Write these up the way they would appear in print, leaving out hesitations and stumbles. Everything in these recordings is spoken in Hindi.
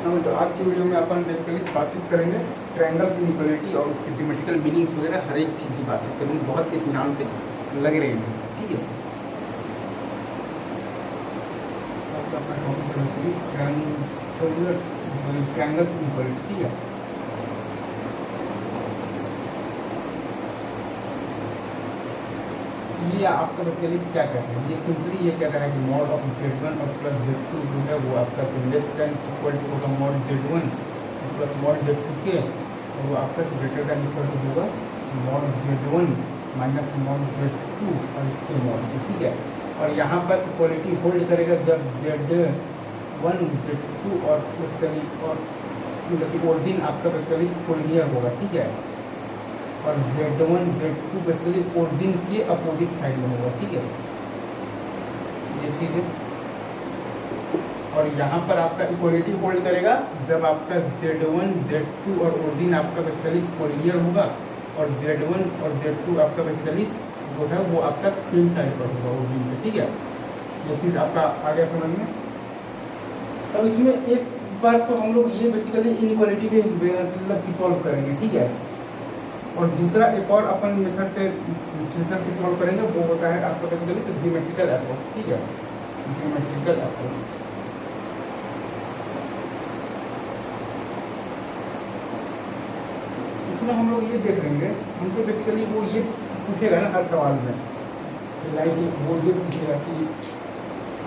तो आज की वीडियो में अपन बेसिकली बातचीत करेंगे ट्रायंगल की इक्वालिटी और उसकी ज्योमेट्रिकल मीनिंग्स वगैरह हर एक चीज़ की बातचीत करेंगे। बहुत इत्मीनान से लग रहे हैं, ठीक है। ट्रायंगल की इक्वालिटी, ठीक है। ये आपका बेसिकली क्या कहते हैं, ये सिंपली ये कह रहा है कि मॉड ऑफ Z1 और प्लस Z2 जो है वो आपका लेस देन इक्वल टू होगा mod Z1 plus mod Z2 के, और वो आपका ग्रेटर देन इक्वल टू होगा mod Z1 minus mod Z2 और इसके मॉड से, ठीक है। और यहाँ पर इक्वलिटी होल्ड करेगा जब Z1 Z2 और बेसिकली और मतलब ओरिजिन आपका बेसिकली कोलिनियर होगा, ठीक है। और Z1 Z2 बेसिकली ओरिजिन के अपोजिट साइड में होगा, ठीक है, ये सीधे। और यहाँ पर आपका इक्वलिटी होल्ड करेगा जब आपका Z1 Z2 और ओरिजिन आपका बेसिकली कोलिनियर होगा, और Z1 और Z2 आपका बेसिकली जो है वो आपका सेम साइड पर होगा ओरिजिन पे, ठीक है। ये चीज़ आपका आ गया समझ में। अब इसमें एक बार तो हम लोग ये बेसिकली इनइक्वालिटी के मतलब की सॉल्व करेंगे, ठीक है। और दूसरा एक और अपन मेथड से सॉल्व करेंगे, वो होता है आपका बेसिकली तो ज्योमेट्रिकल अप्रोच, ठीक है, ज्योमेट्रिकल अप्रोच। इसमें हम लोग ये देख लेंगे, हमसे बेसिकली वो ये पूछेगा ना हर सवाल में, लाइक वो ये पूछेगा कि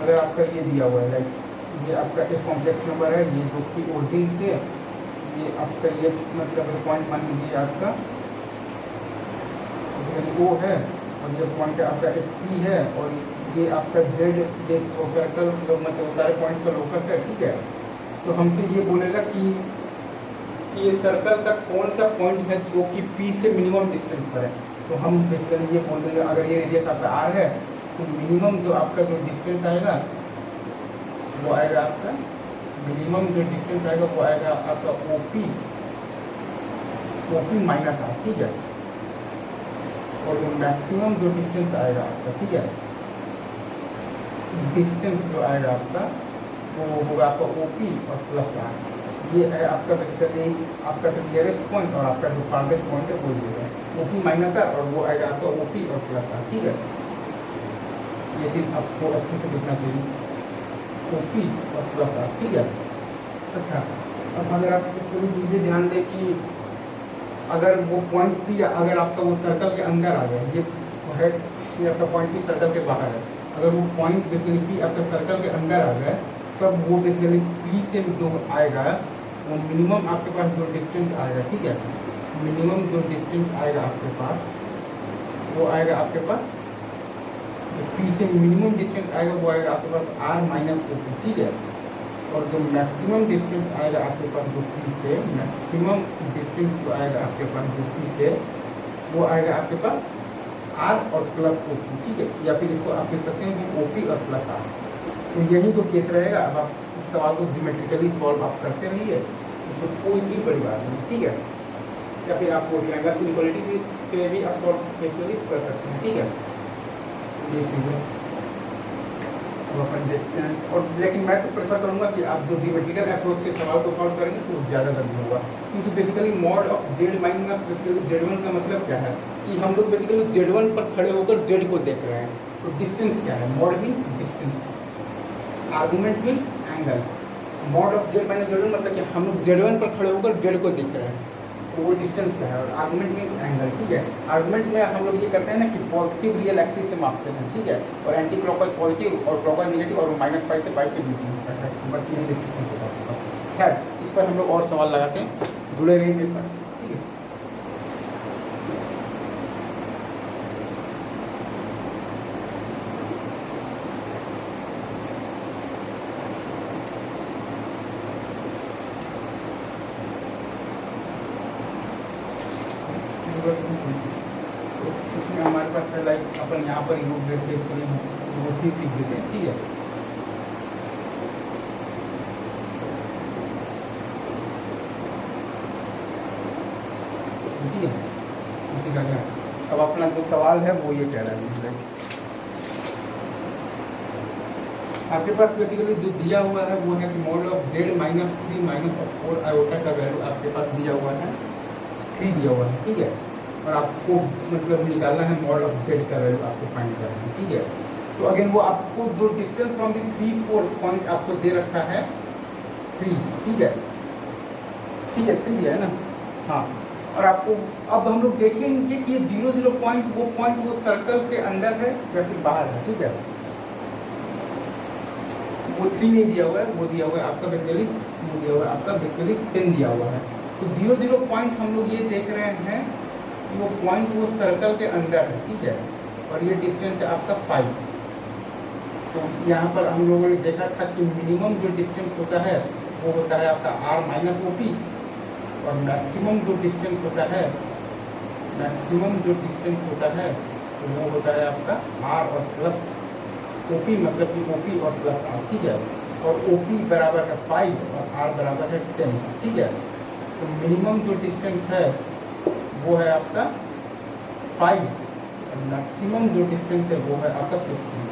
अगर आपका ये दिया हुआ है, लाइक ये आपका एक कॉम्प्लेक्स नंबर है, ये जो कि ओरिजिन से ये आपका ये मतलब पॉइंट मान लीजिए आपका O है, और ये पॉइंट आपका एक P है, और ये आपका Z ये सर्कल मतलब सारे पॉइंट्स का लोकस है, ठीक है। तो हमसे ये बोलेगा कि ये सर्कल का कौन सा पॉइंट है जो कि P से मिनिमम डिस्टेंस पर है। तो हम बेसिकली ये बोल देंगे, अगर ये रेडियस आपका R है तो मिनिमम जो आपका जो डिस्टेंस आएगा वो आएगा आपका मिनिमम जो डिस्टेंस आएगा वो आएगा आपका OP माइनस R, ठीक है। और जो मैक्सिमम जो डिस्टेंस आएगा आपका, ठीक है, डिस्टेंस जो आएगा आपका वो होगा आपका OP और प्लस R। ये है आपका बेसिकली आपका जो नियरेस्ट पॉइंट और आपका जो फार्देस्ट पॉइंट है वो ये है OP माइनस R, और वो आएगा आपका OP और प्लस R, ठीक है। ये चीज़ आपको अच्छे से देखना चाहिए, OP और प्लस R, ठीक है। अच्छा, अब अगर आप इसको भी ये ध्यान दें कि अगर वो पॉइंट P अगर आपका वो सर्कल के अंदर आ गया, ये है कि आपका पॉइंट P सर्कल के बाहर है, अगर वो पॉइंट बेसिकली P आपका सर्कल के अंदर आ गया तब वो बेसिकली P से जो आएगा वो मिनिमम आपके पास जो डिस्टेंस आएगा, ठीक है, मिनिमम जो डिस्टेंस आएगा आपके पास वो आएगा आपके पास P से मिनिमम डिस्टेंस आएगा वो आएगा आपके पास R माइनस OP, ठीक है। और जो मैक्सिमम डिस्टेंस आएगा आपके पास जो P से, मैक्सिमम डिस्टेंस जो आएगा आपके पास जो P से वो आएगा आपके पास R और प्लस OP, ठीक है। या फिर इसको आप लिख सकते हैं कि OP और प्लस R। तो यही तो केस रहेगा। अब आप इस सवाल को ज्योमेट्रिकली सॉल्व आप करते रहिए, इसमें कोई भी बड़ी बात नहीं, ठीक है। या फिर आप ट्रायंगल इनइक्वालिटी से भी आप सॉल्व बेसिकली कर सकते हैं, ठीक है। ये चीज़ें अब अपन देखते हैं। और लेकिन मैं तो प्रेफर करूंगा कि आप जो ज्योमेट्रिकल अप्रोच से सवाल को सॉल्व करेंगे तो ज़्यादा जल्दी होगा, क्योंकि basically mod of Z minus basically Z1 का मतलब क्या है कि हम लोग बेसिकली Z1 पर खड़े होकर Z को देख रहे हैं। तो डिस्टेंस क्या है, mod means distance, argument means angle. Mod of Z minus Z1 मतलब कि हम लोग Z1 पर खड़े होकर Z को देख रहे हैं, तो वो डिस्टेंस क्या है। और आर्गूमेंट मीन्स एंगल, ठीक है। आर्गूमेंट में हम लोग ये करते हैं ना कि पॉजिटिव रियल एक्सिस से मापते हैं, ठीक है, और एंटी क्लॉकवाइज पॉजिटिव और क्लॉकवाइज नेगेटिव, और -π से π के बीच में होता है। तो बस यही डिस्टिंक्शन से बात होगा। खैर, इस पर हम लोग और सवाल लगाते हैं, जुड़े रहिए मेरे साथ, ठीक है। तो इसमें हमारे पास है लाइक अपन यहाँ पर योग देते हैं, इसके लिए वो चीज़ लिख देते हैं, ठीक है। ठीक है, ठीक है। अब अपना जो सवाल है वो ये कह रहा है, आपके पास बेसिकली जो दिया हुआ है वो है कि mod of Z minus 3 minus of 4 iota का वैल्यू आपके पास दिया हुआ है 3 दिया हुआ है, ठीक है। और आपको मतलब निकालना है मॉड ऑफ जेड का वैल्यू आपको फाइंड करना है, ठीक है। तो अगेन वो आपको जो डिस्टेंस फ्रॉम द 3 4 पॉइंट आपको दे रखा है 3, ठीक है, ठीक है, 3 दिया है ना, हाँ। और आपको अब हम लोग देखेंगे कि ये 0 0 पॉइंट वो सर्कल के अंदर है या फिर बाहर है, ठीक है। वो 3 नहीं दिया हुआ है, वो दिया हुआ है आपका बेसिकली, वो दिया हुआ है आपका बेसिकली 10 दिया हुआ है। तो 0 0 पॉइंट हम लोग ये देख रहे हैं कि वो पॉइंट वो सर्कल के अंदर है, ठीक है। और ये डिस्टेंस है आपका 5। तो यहाँ पर हम लोगों ने देखा था कि मिनिमम जो डिस्टेंस होता है वो होता है आपका r माइनस ओ पी, और मैक्सिमम जो डिस्टेंस होता है, मैक्सिमम जो डिस्टेंस होता है तो वो होता है आपका r और प्लस OP, मतलब कि OP और प्लस r, ठीक है। और OP बराबर है 5 और r बराबर है 10, ठीक है। तो मिनिमम जो डिस्टेंस है वो है आपका 5 और मैक्सिमम जो डिस्टेंस है वो है आपका 15।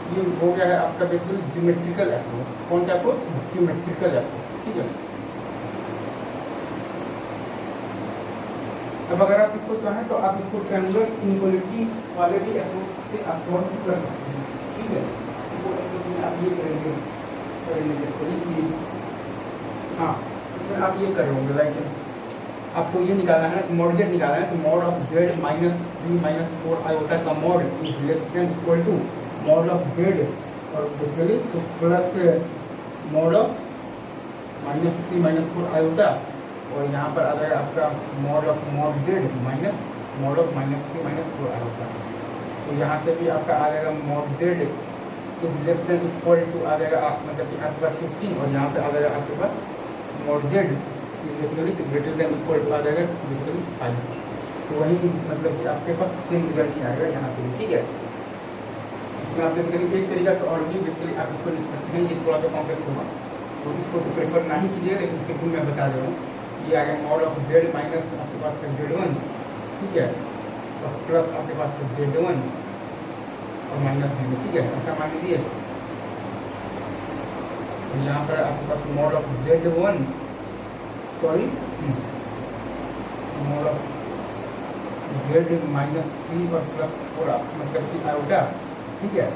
ये हो गया है आपका बेसिकली ज्योमेट्रिकल अप्रोच। कौन सा अप्रोच? ज्योमेट्रिकल अप्रोच, ठीक है। अब अगर आप इसको चाहें तो आप इसको ट्रायंगुलर इनइक्वालिटी वाले भी अप्रोच से आप सॉल्व कर सकते हैं, ठीक है। वो आप ये करेंगे, हाँ, इसमें आप ये कर होंगे लाइक आपको ये निकालना है ना, मॉड जेड निकालना है। तो mod of Z minus 3 minus 4 iota का mod is less than equal to mod of Z, और बेसिकली तो plus mod of minus 3 minus 4 iota, और यहाँ पर आ जाएगा आपका mod of mod Z minus mod of minus 3 minus 4 iota. तो यहाँ से भी आपका आ जाएगा mod Z is less than equal to आ जाएगा मतलब कि आपके पास 15, और यहाँ से आ जाएगा आपके पास mod Z is basically greater than equal to आ जाएगा बेसिकली 5। तो वही मतलब कि आपके पास सेम रिजल्ट ही आएगा यहाँ से भी, ठीक है। इसमें आप बेसिकली एक तरीका से और भी बेसिकली आप इसको लिख सकते हैं, ये थोड़ा सा कॉम्प्लेक्स होगा तो इसको तो प्रेफर ना ही कीजिए, लेकिन फिर भी मैं बता दे रहा हूँ। ये आ गया मॉड ऑफ जेड माइनस आपके पास है Z1, ठीक है, और प्लस आपके पास है Z1 और माइनस Z, ठीक है, ऐसा मान लीजिए। तो यहाँ पर आपके पास mod of Z1 sorry mod of Z minus 3 और प्लस 4 मतलब कि आयोटा, ठीक है,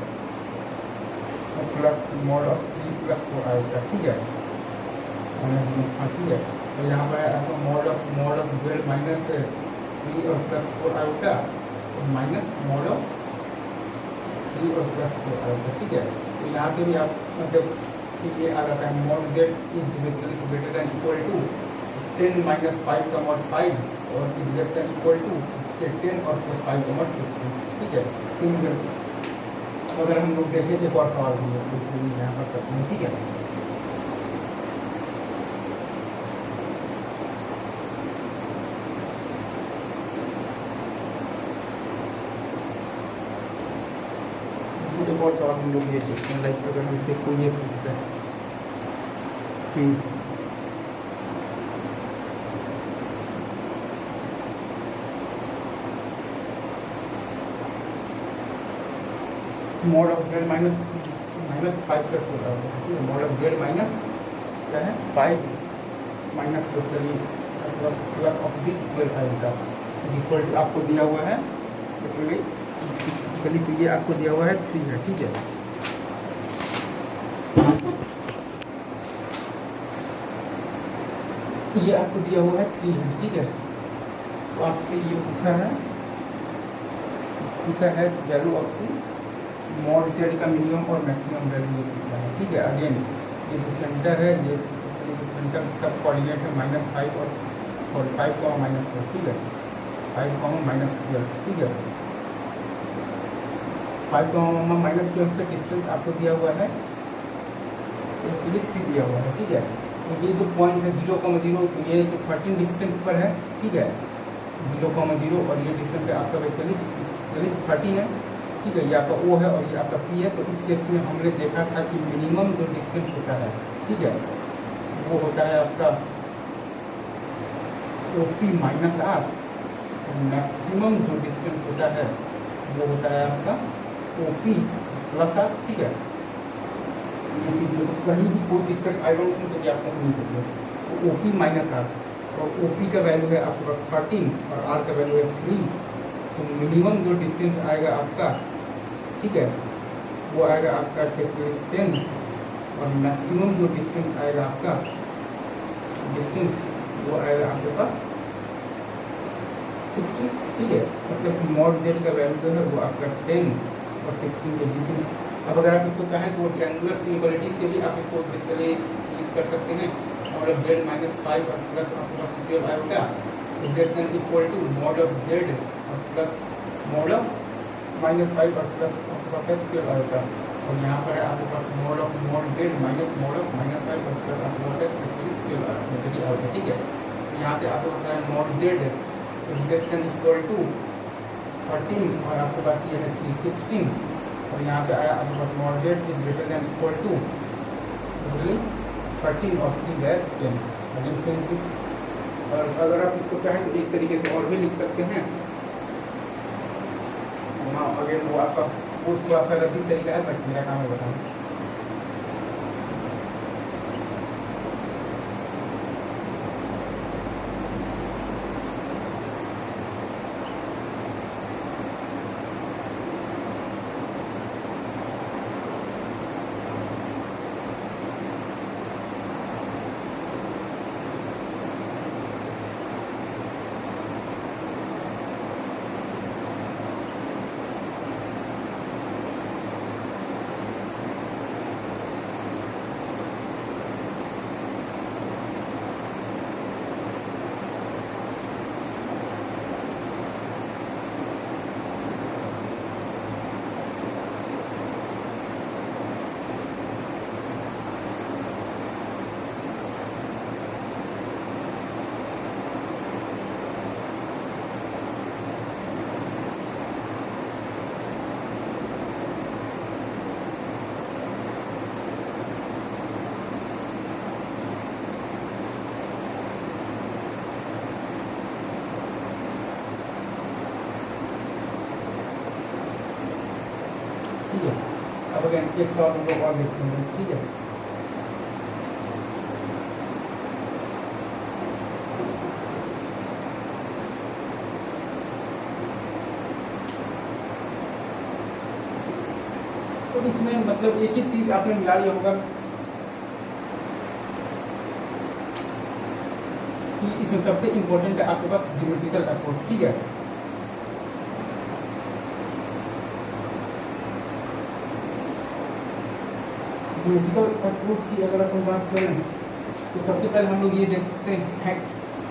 और plus mod of 3 plus 4 iota, ठीक है, हाँ, ठीक है। और यहाँ पर आपका मॉड ऑफ जेड माइनस 3 और प्लस 4 आयोटा और माइनस मॉड ऑफ 3 और प्लस 4 आयोटा, ठीक है। तो यहाँ से भी आप मतलब ये आ जाता है mod Z is basically greater than equal to 10 minus 5 का मॉड 5 और is less than equal to 10 और प्लस 5 का मॉड 15, ठीक है। सिमिलर अगर हम लोग देखें एक और सवाल हम लोग यहाँ पर करते हैं, ठीक है। एक और सवाल हम लोग ये देखते हैं, लाइक अगर हमसे कोई ये पूछता है कि mod of Z minus 5 plus होता है, मॉड ऑफ जेड माइनस क्या है 5 minus plus of the iota equal to आपको दिया हुआ है बेसिकली, तो ये आपको दिया हुआ है 3 है, ठीक है। ये आपको दिया हुआ है 3 है, ठीक है। तो आपसे ये पूछा है value of the mod Z का मिनिमम और मैक्सिमम वैल्यू ये पूछा है, ठीक है। अगेन ये जो सेंटर है ये सेंटर का कोऑर्डिनेट है -5 और 5 -4, ठीक है, 5 -12, ठीक है। 5 -12 से डिस्टेंस आपको दिया हुआ है, तो इसके लिए 3 दिया हुआ है, ठीक है। तो ये जो पॉइंट है 0,0, तो ये तो 13 डिस्टेंस पर है, ठीक है, 0,0 और ये डिस्टेंस है आपका बेसिकली 13 है, ठीक है। ये आपका O है और ये आपका P है। तो इस केस में हमने देखा था कि मिनिमम जो डिस्टेंस होता है, ठीक है, वो होता है आपका OP माइनस R, और मैक्सिमम जो डिस्टेंस होता है वो होता है आपका OP प्लस R, ठीक है। ये चीज़ में तो कहीं भी कोई दिक्कत आई डोंट थिंक कि आपको मिल सकती है। तो ओ पी माइनस आर, और ओ पी का वैल्यू है आपके पास 13 और आर का वैल्यू है 3, तो मिनिमम जो डिस्टेंस आएगा आपका, ठीक है, वो आएगा आपका 10, और मैक्सिमम जो डिस्टेंस आएगा आपका डिस्टेंस वो आएगा आपके पास 16, ठीक है। मतलब कि मॉड जेड का वैल्यू जो है वो आपका 10 और 16 के बीच में। अब अगर आप इसको चाहें तो ट्रायंगुलर इनइक्वालिटी से भी आप इसको बेसिकली यूज कर सकते हैं। मॉड ऑफ जेड माइनस 5 और प्लस आपके पास 12 आएगा तो less than equal to mod of Z और प्लस मॉड ऑफ माइनस 5 और प्लस आपके पास 12 आएगा। और यहाँ पर है आपके पास mod of mod Z minus mod of minus 5 और प्लस आपके पास है 12 आएगा, ठीक है। यहाँ से आपके पास है mod Z less than equal to 13 और आपके पास ये है 316, और यहाँ से आया आपके पास mod Z is greater than equal to 13 और 3 है 10, अगेन सेम थिंग। और अगर आप इसको चाहें तो एक तरीके से और भी लिख सकते हैं। हाँ, अगेन वो आपका वो थोड़ा सा रद्दी तरीका है, बट मेरा काम है बताना। ठीक है, अब अगेन एक सवाल हम लोग और देखते हैं, ठीक है। तो इसमें मतलब एक ही चीज आपने मिला लिया होगा कि इसमें सबसे इम्पोर्टेंट है आपके पास ज्योमेट्रिकल अप्रोच, ठीक है। ज्योमेट्रिकल अप्रोच की अगर अपन बात करें तो सबसे पहले हम लोग ये देखते हैं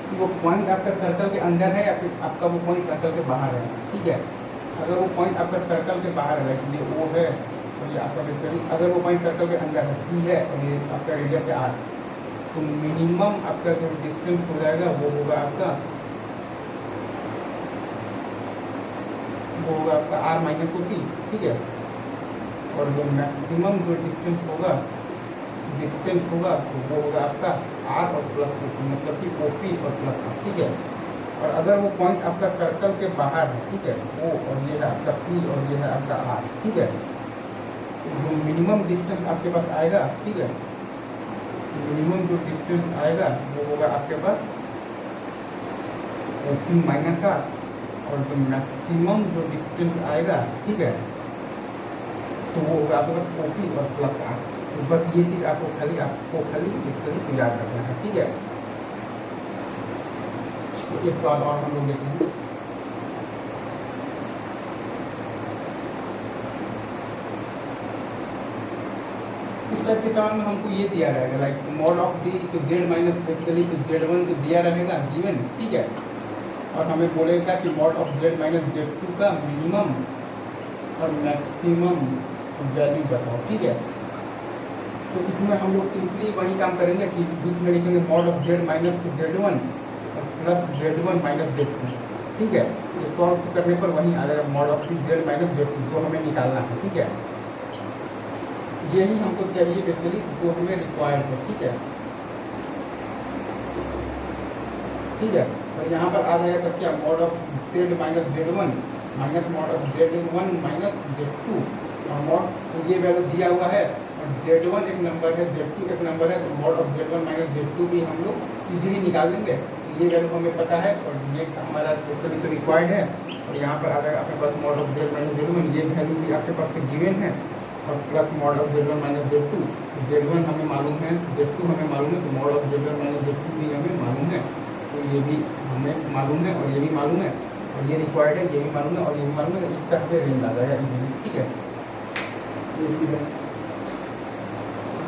कि वो पॉइंट आपका सर्कल के अंदर है या फिर आपका वो पॉइंट सर्कल के बाहर है, ठीक है। अगर वो पॉइंट आपका सर्कल के बाहर है, ये ओ है और ये आपका बेसिकली, अगर वो पॉइंट सर्कल के अंदर है, पी है और ये आपका रेडियस है आर, तो मिनिमम आपका जो डिस्टेंस हो जाएगा वो होगा आपका आर माइनस ओ पी, ठीक है। और जो मैक्सिमम जो डिस्टेंस होगा तो वो होगा आपका आर और प्लस ओ पी, मतलब कि ओ पी और प्लस आर, ठीक है। और अगर वो पॉइंट आपका सर्कल के बाहर है, ठीक है, ओ और ये है आपका पी और ये है आपका आर, ठीक है, तो जो मिनिमम डिस्टेंस आपके पास आएगा, ठीक है, मिनिमम जो डिस्टेंस आएगा वो होगा आपके पास ओ पी माइनस आर, और जो मैक्सिमम जो डिस्टेंस आएगा, ठीक है, तो वो होगा आपके पास ओ पी और प्लस आर। तो बस ये चीज़ आपको खाली बेसिकली याद रखना है, ठीक है। तो एक सवाल और हम लोग देखते हैं। इस टाइप के सवाल में हमको ये दिया रहेगा लाइक मॉड ऑफ दी तो जेड माइनस बेसिकली तो Z1 तो दिया रहेगा गिवन, ठीक है, और हमें बोलेगा कि mod of Z minus Z2 का मिनिमम और मैक्सिमम वैल्यू बताओ, ठीक है। तो इसमें हम लोग सिंपली वही काम करेंगे कि बीच में लिखेंगे mod of Z minus two Z1 और प्लस Z1 माइनस Z2, ठीक है। ये सॉल्व करने पर वही आ जाएगा mod of Z minus Z2 जो हमें निकालना है, ठीक है। यही हमको चाहिए बेसिकली जो हमें रिक्वायर्ड है, ठीक है, ठीक है। तो यहाँ पर आ जाएगा तब क्या mod of Z minus Z1 minus mod of Z1 minus Z2 और मॉड, तो ये वैल्यू दिया हुआ है और Z1 एक नंबर है, Z2 एक नंबर है, तो mod of Z1 minus Z2 भी हम लोग इजीली निकाल देंगे। तो ये वैल्यू हमें पता है और ये हमारा टोटली तो रिक्वायर्ड है। और यहाँ पर अगर आपके पास mod of Z minus Z1 ये वैल्यू भी आपके पास गिवन है और plus mod of Z1 minus Z2, Z1 हमें मालूम है, Z2 हमें मालूम है, तो mod of Z1 minus Z2 भी हमें मालूम है। तो ये भी हमें मालूम है और ये भी मालूम है और ये रिक्वायर्ड है, ये भी मालूम है और ये भी मालूम है। इसका हमें रेंज आ जाएगा इजीली, ठीक है। ये चीज़ है,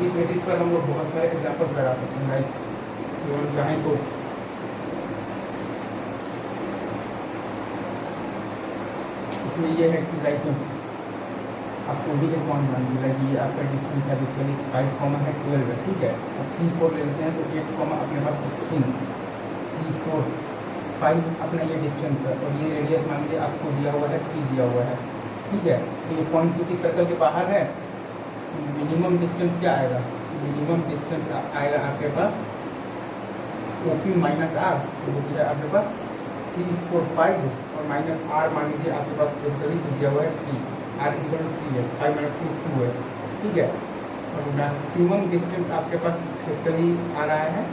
इस बेसिस पर हम लोग बहुत सारे एग्जाम्पल्स लगा सकते हैं। लाइक अगर हम चाहें तो इसमें ये है कि लाइक आपको भी एक पॉइंट मान लीजिए, लाइक ये आपका डिस्टेंस है बेसिकली 5 कॉमा है 12 है, ठीक है। अब 3 4 ले लेते हैं तो 8 कॉमा अपने पास 16, 3 4 5 अपना ये डिस्टेंस है और ये रेडियस मान लीजिए आपको दिया हुआ है 3 दिया हुआ है, ठीक है। तो ये पॉइंट चूँकि सर्कल के बाहर है, मिनिमम डिस्टेंस क्या आएगा, मिनिमम डिस्टेंस आएगा आपके पास OP माइनस आर, जो कि है आपके पास 3 4 5 और माइनस आर मान लीजिए आपके पास बेसिकली जो दिया हुआ है 3, आर इक्वल टू 3 है, 5 माइनस 2 है, ठीक है। और मैक्सिमम डिस्टेंस आपके पास बेसिकली आ रहा है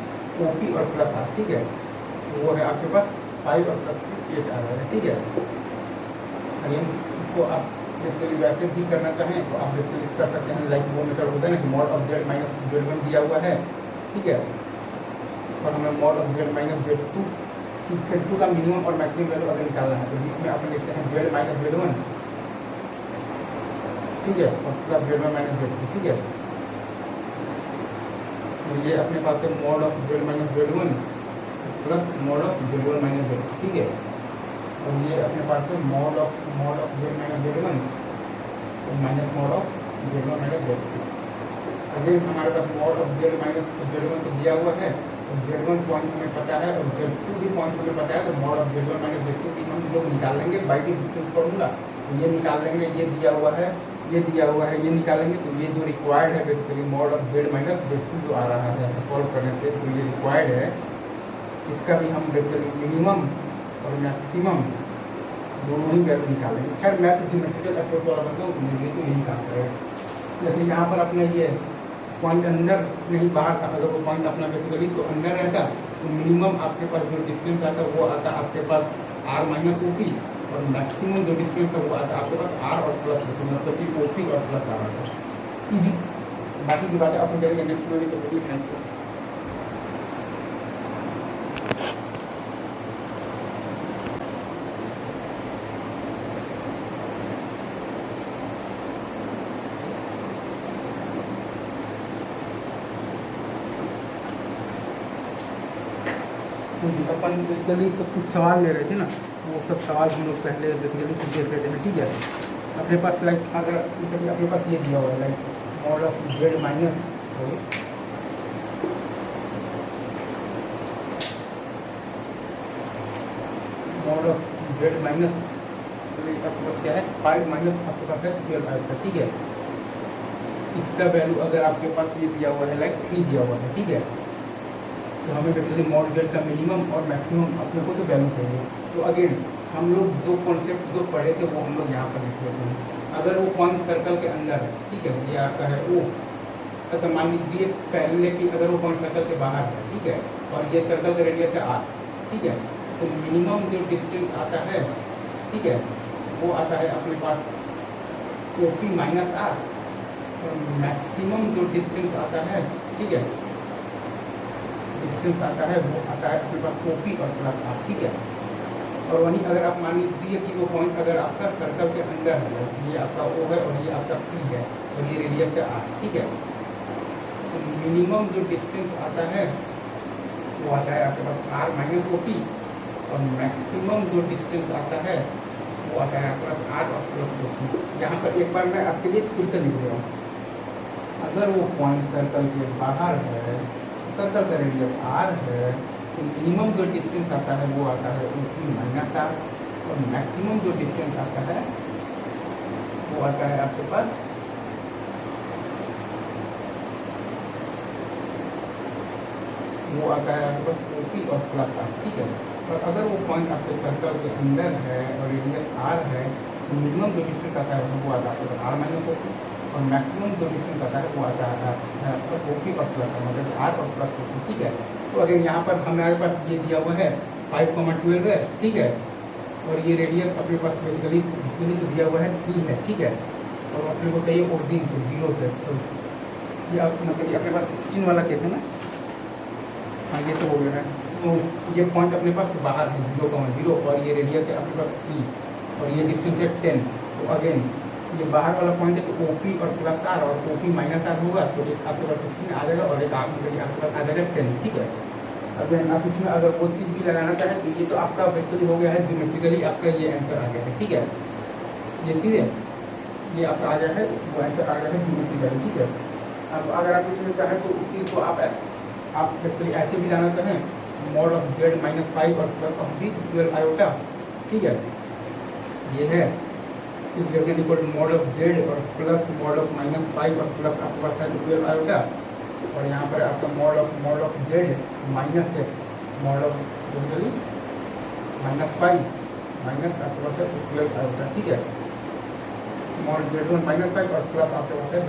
OP और प्लस आर, ठीक है। तो वो है आपके पास 5 और प्लस 2 8 आ रहा है, ठीक है। अगेन इसको आप बेसिकली वैसे भी करना चाहें तो आप बेसिकली कर सकते हैं, लाइक वो मेथड होता है ना कि mod of Z minus Z1 दिया हुआ है, ठीक है। और हमें mod of Z minus Z2 का मिनिमम और मैक्सिमम वैल्यू अगर निकालना है तो बीच में अपन लिखते हैं Z माइनस Z1, ठीक है, और प्लस Z1 माइनस Z2, ठीक है। तो ये अपने पास है mod of Z minus Z1 plus mod of Z1 minus Z2, ठीक है। और ये अपने पास है mod of Z minus Z1 minus mod of Z1 minus Z2। Again हमारे पास mod of Z minus Z1 तो दिया हुआ है, तो Z1 पॉइंट हमें पता है और Z2 भी पॉइंट हमें पता है, तो mod of Z1 minus Z2 भी हम लोग निकाल लेंगे बाई द डिस्टेंस फॉर्मूला। तो ये निकाल लेंगे, ये दिया हुआ है, ये दिया हुआ है, ये निकालेंगे। तो ये जो रिक्वायर्ड है basically mod of Z minus Z2 जो आ रहा है सॉल्व करने से, तो ये रिक्वायर्ड है, इसका भी हम बेसिकली मिनिमम और मैक्सिमम दोनों ही वैल्यू निकालेंगे। खैर मैं तो ज्योमेट्रिकल अप्रोच वाला बनता हूँ, तो मेरे लिए तो यही काम करेगा। जैसे यहाँ पर अपना ये पॉइंट अंदर नहीं बाहर था, अगर वो पॉइंट अपना बेसिकली तो अंदर रहता तो मिनिमम आपके पास जो डिस्टेंस आता वो आता आपके पास R माइनस OP और मैक्सिमम जो डिस्टेंस है वो आता आपके पास R और प्लस OP, मतलब कि OP और प्लस R आता। इजी, बाकी की बातें अपन करेंगे नेक्स्ट वीडियो में। तो थैंक यू। अपन बेसिकली तो कुछ सवाल ले रहे थे ना, वो सब सवाल हम लोग पहले बेसिकली कुछ देख लेते हैं, ठीक है। अपने पास लाइक अगर अपने पास ये दिया हुआ है like mod of Z minus mod of Z minus आपके पास क्या है 5 माइनस आपके पास है 12 आएगा, ठीक है। इसका वैल्यू अगर आपके पास ये दिया हुआ है लाइक 3 दिया हुआ है, ठीक है। तो हमें बेसिकली मॉड Z का मिनिमम और मैक्सिमम अपने को तो वैल्यू चाहिए। तो अगेन हम लोग जो कॉन्सेप्ट जो पढ़े थे वो हम लोग यहाँ पर लिख लेते हैं। अगर वो पॉइंट सर्कल के अंदर है, ठीक है, ये आपका है O, अच्छा मान लीजिए पहले कि अगर वो पॉइंट सर्कल के बाहर है, ठीक है, और ये सर्कल का रेडियस है R, ठीक है। तो मिनिमम जो डिस्टेंस आता है, ठीक है, वो आता है अपने पास OP माइनस R और मैक्सिमम जो डिस्टेंस आता है, ठीक है, डिस्टेंस आता है वो आता है अपने पास OP और प्लस R, ठीक है। और वहीं अगर आप मान लीजिए कि वो पॉइंट अगर आपका सर्कल के अंदर है, ये आपका O है और ये आपका P है और ये रेडियस है R, ठीक है। तो मिनिमम जो डिस्टेंस आता है वो आता है आपके पास R माइनस OP और मैक्सिमम जो डिस्टेंस आता है वो आता है आपके पास R और प्लस OP। यहाँ पर एक बार मैं आपके लिए फिर से लिख रहा हूँ। अगर वो पॉइंट सर्कल के बाहर है, सर्कल का रेडियस R है, तो मिनिमम जो डिस्टेंस आता है वो आता है OP माइनस R और मैक्सिमम जो डिस्टेंस आता है वो आता है आपके पास आपके पास OP और प्लस R, ठीक है। और अगर वो पॉइंट आपके सर्कल के अंदर है और रेडियस R है, तो मिनिमम जो डिस्टेंस आता है वो आता है आपके पास R माइनस OP और मैक्सिमम जो डिस्टेंस आता है वो आता है आपका ओपी और प्लस का, मतलब आर और प्लस ओपी, ठीक है। तो अगर यहाँ पर हमारे पास ये दिया हुआ है 5,12 है, ठीक है, और ये रेडियस अपने पास बेसिकली तो दिया हुआ है 3 है, ठीक है, और अपने को चाहिए ओरिजिन से 0 से, तो ये आप मतलब ये अपने पास 16 वाला केस है ना, हाँ ये तो हो गया है। तो ये पॉइंट अपने पास बाहर है 0,0 और ये रेडियस है अपने पास 3 और ये डिस्टेंस है 10। तो अगेन ये बाहर वाला पॉइंट है तो OP और प्लस आर और OP माइनस आर होगा, तो एक आपके पास 16 आ जाएगा और एक आपके पास आ जाएगा 10, ठीक है। अगेन आप इसमें अगर वो चीज़ भी लगाना चाहें तो ये तो आपका बेसिकली हो गया है ज्योमेट्रिकली, आपका ये आंसर आ गया है, ठीक है। ये चीज़ें ये आपका आ गया है, वो आंसर आ गया है ज्योमेट्रिकली, ठीक है। अब अगर आप इसमें चाहें तो इस चीज़ को आप बेसिकली ऐसे भी जाना चाहें, मॉड ऑफ z -5 और प्लस ऑफ b 12 आयोटा, ठीक है, ये है इक्वल मॉड ऑफ z और प्लस मॉड ऑफ -5 और प्लस आपके पास है 12 आयोटा, और यहाँ पर आपका मॉड ऑफ z माइनस है मॉड ऑफ बेसिकली -5 माइनस आपके पास है 12 आयोटा, ठीक है। मॉड z1 -5 और प्लस आपके पास है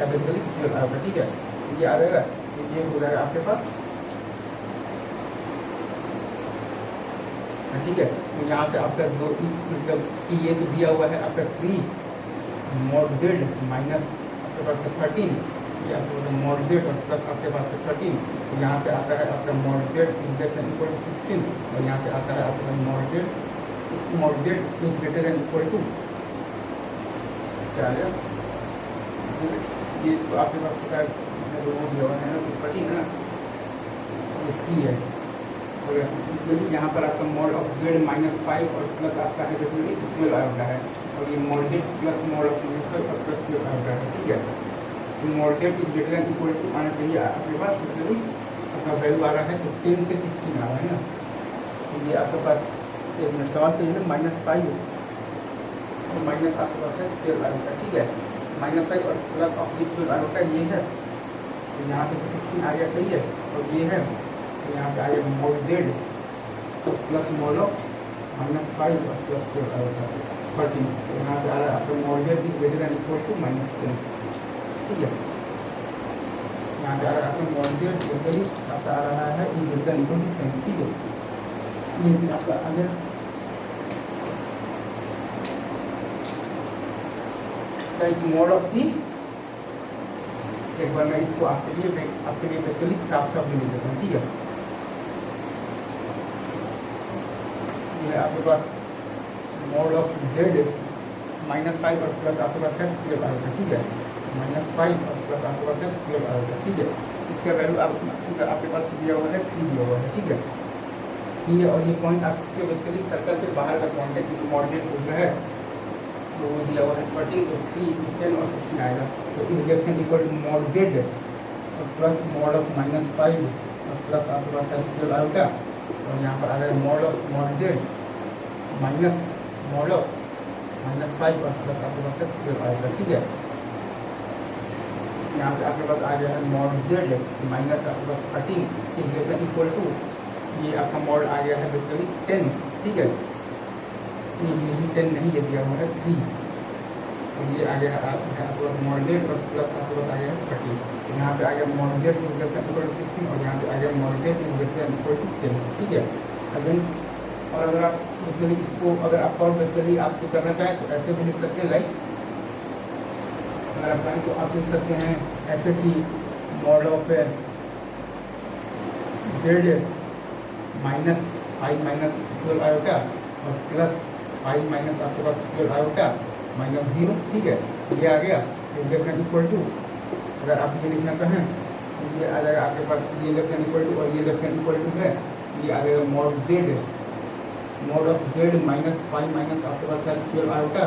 बेसिकली 12 आयोटा, ठीक है। ये आ जाएगा, ये हो जाएगा आपके पास, ठीक है। तो यहाँ से आपका दो मतलब कि ये तो दिया हुआ है आपका 3 मॉड z माइनस आपके पास 13, ये आपके पास मॉड z और प्लस आपके पास 13, तो यहाँ से आता है आपका मॉड z इक्वल टू 16 और यहाँ से आता है आपका mod z is greater than equal to क्या है, ये तो आपके पास वो दिया हुआ है ना, 13 है ना, ये 3 है, और यहाँ पर आपका मॉड ऑफ z -5 और प्लस आपका है बेसिकली 12 आयोटा है, और ये mod z plus mod of -5 और प्लस 12 आयोटा है, ठीक है। तो mod z is greater than equal to आना चाहिए आपके पास बेसिकली आपका वैल्यू आ रहा है, तो 10 से 16 आ रहा है ना, तो ये आपके पास एक मिनट सवाल चाहिए ना, -5 और माइनस आपके पास है 12 आयोटा, ठीक है, -5 और प्लस ऑफ 12 आयोटा ये है, तो यहाँ से तो 16 आ गया, सही है, और ये है तो यहाँ से आ गया mod z plus mod of -5 और प्लस 12 आयोटा 13, तो यहाँ से आ रहा है आपका mod z is greater than equal to -10, ठीक है। यहाँ से आ रहा है आपका मॉड z बेसिकली आपका आ रहा है is greater than equal to 10, ठीक है, ये चीज आपका आ गया। मॉड ऑफ दी, एक बार मैं इसको आपके लिए बेसिकली साफ भी लिख देता हूँ, ठीक है। ये आपके पास मॉड ऑफ z -5 और प्लस आपके पास है 12 आयोटा, ठीक है, -5 और प्लस आपके पास है 12 आयोटा, ठीक है। इसका वैल्यू आपके पास दिया हुआ है 3 दिया हुआ है, ठीक है। ये और ये पॉइंट आपके बेसिकली सर्कल के बाहर का पॉइंट है, क्योंकि मॉड z हो गया है तो वो दिया हुआ है 13, तो 3, 10 और 16 आएगा, तो इस reaction equal to mod z और प्लस मॉड ऑफ -5 और प्लस आपके पास है 12 आयोटा, और यहाँ पर आ गया mod of mod z minus mod of -5 और प्लस आपके पास है 12 आयोटा, ठीक है। यहाँ से आपके पास आ गया है मॉड z माइनस आपके पास 13 इस रिएक्शन इक्वल टू ये आपका मॉड आ गया है बेसिकली 10, ठीक है, ये 10 नहीं, ये दिया हुआ है 3, और ये आ गया है आपका मॉड z और प्लस आपके पास आ गया है 13, तो यहाँ से आ गया mod z is greater than equal to 16 और यहाँ से आ गया mod z is greater than equal to 10, ठीक है। अगेन और अगर आप बेसिकली इसको अगर आप सॉल्व बेसिकली आपको करना चाहें तो ऐसे भी लिख सकते हैं, लाइक अगर आप चाहें तो आप लिख सकते हैं ऐसे कि मॉड ऑफ z -5 - 12 आयोटा और प्लस 5 माइनस आपके पास 12 आयोटा -0, ठीक है, ये आ गया, तो इक्वल टू अगर आप ये लिखना चाहें तो ये आ जाएगा आपके पास ये लेफ्ट इक्वल टू और ये लेफ्ट इक्वल टू है, ये आ जाएगा मॉड ऑफ z -5 माइनस आपके पास है 12 आयोटा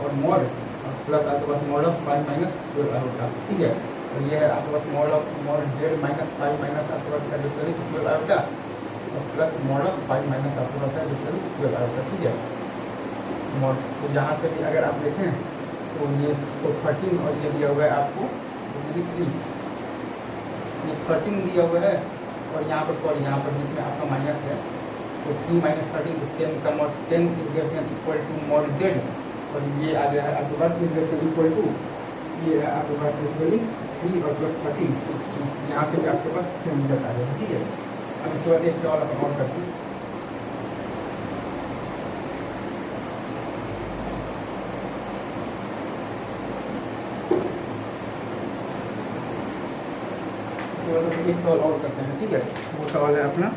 और मॉड और प्लस आपके पास मॉड ऑफ 5 - 12 आयोटा, ठीक है, और ये है आपके पास मॉड z -5 माइनस आपके पास है बेसिकली 12 आयोटा और प्लस मॉड ऑफ 5 माइनस आपके पास है बेसिकली 12 आयोटा, ठीक है। मॉड तो यहाँ से भी अगर आप देखें तो ये तो 13 और ये दिया हुआ है आपको 3, ये 13 दिया हुआ है और यहाँ पर सॉरी यहाँ पर बीच में आपका माइनस है, तो 3 - 13 तो 10 का mod 10 is equal to mod z और ये आ गया है आपके पास इक्वल टू, ये है आपके पास बेसिकली 3 और प्लस 13 16, यहाँ से भी आपके पास सेम रिजल्ट आ जाएगा। ठीक है, अब इसके बाद एक सवाल अपन और करते हैं। एक सवाल और करते हैं। ठीक है, वो सवाल है अपना,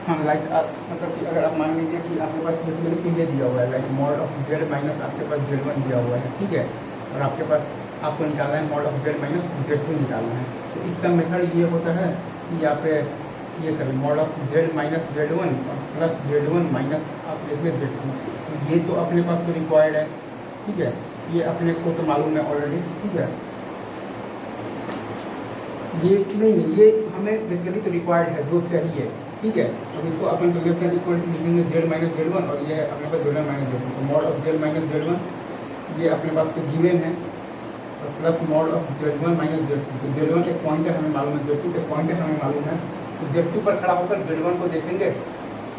हाँ लाइक मतलब कि अगर आप मान लीजिए कि आपके पास बेसिकली ये दिया हुआ है like mod of Z minus आपके पास Z1 दिया हुआ है। ठीक है, और आपके पास आपको निकालना है mod of Z minus Z2 निकालना है। तो इसका मेथड ये होता है कि यहाँ पे ये करें mod of Z minus Z1 और प्लस Z1 माइनस आप इसमें Z2। तो ये तो अपने पास तो रिक्वायर्ड है। ठीक है, ये अपने को तो मालूम है ऑलरेडी। ठीक है, ये नहीं ये हमें बेसिकली तो रिक्वायर्ड है, जो चाहिए। ठीक है, अब इसको अपन तो लेफ्ट हैंड इक्वल टू लिखेंगे जेड माइनस Z1 और ये अपने पास Z1 माइनस Z2। तो mod of Z minus Z1 ये अपने पास तो गिवन है, और plus mod of Z1 minus Z2। तो Z1 एक पॉइंटर हमें मालूम है, Z2 एक पॉइंटर हमें मालूम है। तो Z2 पर खड़ा होकर Z1 को देखेंगे,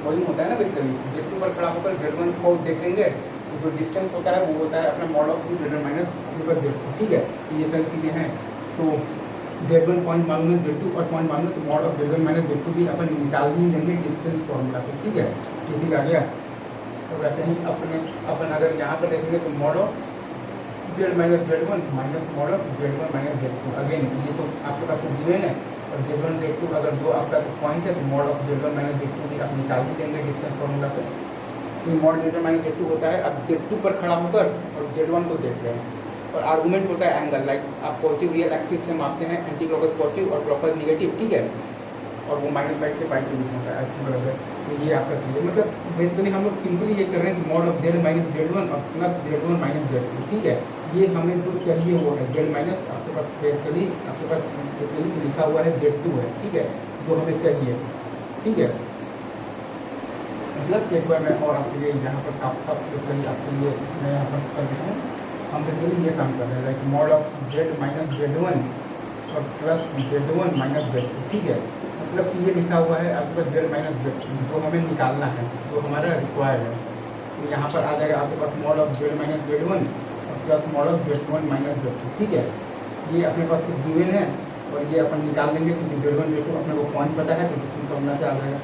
वही होता है ना बेसिकली, Z2 पर खड़ा होकर Z1 को देखेंगे, तो जो डिस्टेंस होता है वो होता है अपना मॉड ऑफ Z1 माइनस अपने पास Z2। ठीक है, तो ये सारी चीज़ें हैं। तो Z1 पॉइंट मालूम है, Z2 और पॉइंट मालूम है, तो mod of Z1 minus Z2 भी अपन निकाल ही देंगे डिस्टेंस फॉर्मूला से। ठीक है, ठीक आ गया। तो वैसे ही अपन अगर यहाँ पर देखेंगे तो mod of Z minus Z1 minus mod of Z1 minus Z2। Again ये तो आपके पास गिवन है, और Z1 Z2 अगर दो आपका तो पॉइंट है तो mod of Z1 minus Z2 भी आप निकाल ही देंगे डिस्टेंस फॉर्मूला से। तो मॉड Z1 माइनस Z2 होता है, अब Z2 पर खड़ा होकर और Z1 को देख रहे हैं, और आर्गूमेंट होता है एंगल, लाइक आप पॉजिटिव रियल एक्सिस से मापते हैं, एंटी क्लॉकवाइज पॉजिटिव और क्लॉकवाइज नेगेटिव। ठीक है, और वो माइनस बाई से बाई के बीच में होता है। अच्छी बराबर, तो ये आपका चीज़ मतलब बेसिकली हम लोग सिंपली ये कर रहे हैं कि mod of Z minus Z1 और प्लस Z1 माइनस Z2। ठीक है, ये हमें जो चाहिए वो है जेड माइनस आपके पास बेसिकली आपके पास बेसिकली लिखा हुआ है Z2 है। ठीक है, जो हमें चाहिए। ठीक है, मतलब एक बार मैं और आपके लिए यहाँ पर साफ साफ बेसिकली आपके लिए मैं यहाँ पर कर देता हूँ। हम बेसिकली ये काम कर रहे हैं like mod of Z minus Z1 और प्लस Z1 माइनस Z2। ठीक है, मतलब कि ये लिखा हुआ है आपके पास जेड माइनस Z2 जो हमें निकालना है, जो हमारा रिक्वायर्ड है। तो यहाँ पर आ जाएगा आपके पास mod of Z minus Z1 और plus mod of Z1 minus Z2। ठीक है, ये अपने पास कुछ गिवन है, और ये अपन निकाल लेंगे क्योंकि Z1 Z2 अपने को पॉइंट पता है, तो डिस्टेंस फॉर्मूला से आ जाएगा।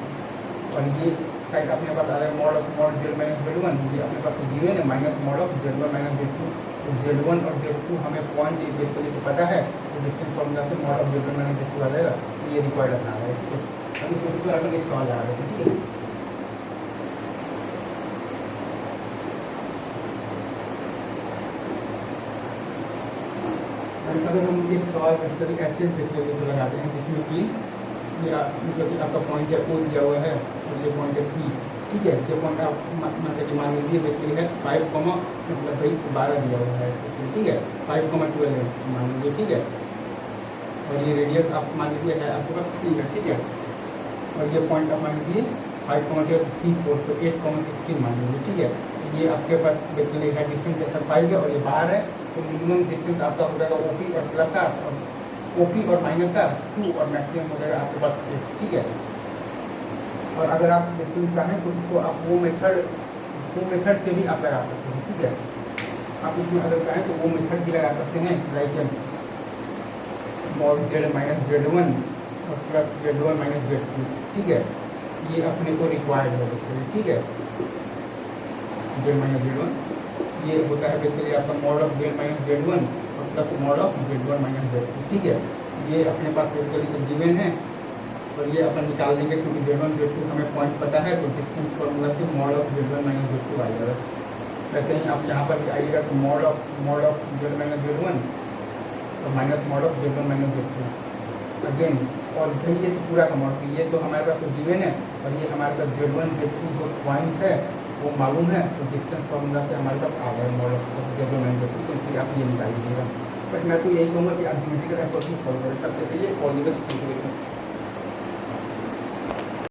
और ये साइड अपने पास आ जाएगा mod of mod Z minus Z1, ये अपने पास गिवन है, minus mod of Z1 minus Z2। तो Z1 और Z2 हमें पॉइंट बेसिकली तो पता है, तो डिस्टेंस फॉर्मूला से mod of Z1 minus Z2 आ जाएगा। तो ये रिक्वायर्ड अपना आ जाएगा। ठीक है, अब इसके ऊपर अपन एक सवाल आ रहा है। ठीक है, अगर हम एक सवाल बेसिकली ऐसे बेसिकली तो लगाते हैं जिसमें कि ये मतलब कि आपका पॉइंट है O दिया हुआ है, और ये पॉइंट है P। ठीक है, ये पॉइंट आप मतलब कि मान लीजिए बेसिकली है 5, मतलब भाई 12 दिया हुआ है। ठीक है, 5,12 है मान लीजिए। ठीक है, और ये रेडियस आप मान लीजिए है आपके पास 3 है। ठीक है, और ये पॉइंट आप मान लीजिए 5,3 4 तो 8,16 मान लीजिए। ठीक है, ये आपके पास बेसिकली है डिस्टेंस जैसा 5 है और ये बाहर है, तो मिनिमम डिस्टेंस आपका हो जाएगा OP और प्लस R, और OP और माइनस R 2, और मैक्सिमम हो जाएगा आपके पास 8। ठीक है, और अगर आप बेसिकली चाहें तो इसको आप वो मेथड से भी आप लगा सकते हैं। ठीक है, आप इसमें अगर चाहें तो वो मेथड भी लगा सकते हैं, like mod Z minus Z1 और प्लस Z1 माइनस Z2। ठीक है, ये अपने को रिक्वायर्ड है बेसिकली। ठीक है, जेड माइनस Z1 ये होता है बेसिकली आपका mod of Z minus Z1 और plus mod of Z1 minus Z2। ठीक है, ये अपने पास बेसिकली तो गिवन है, और ये अपन निकाल देंगे क्योंकि Z1 Z2 हमें पॉइंट पता है, तो डिस्टेंस फॉर्मूला से mod of Z1 minus Z2 आ जाएगा। वैसे ही आप यहाँ पर भी आइएगा तो mod of Z minus Z1 और minus mod of Z1 minus Z2 again, और फिर ये तो पूरा का मॉड, ये तो हमारे पास गिवन है, और ये हमारे पास Z1 Z2 जो पॉइंट है वो मालूम है, तो डिस्टेंस फॉर्मूला से हमारे पास आ गया mod of Z1 minus Z2। तो इसलिए आप ये निकाल लीजिएगा। बट मैं तो यही कहूँगा कि आप ज्योमेट्रिकल एप्रोच में फॉलो करें, तब तक के लिए all the best. Thank you very much.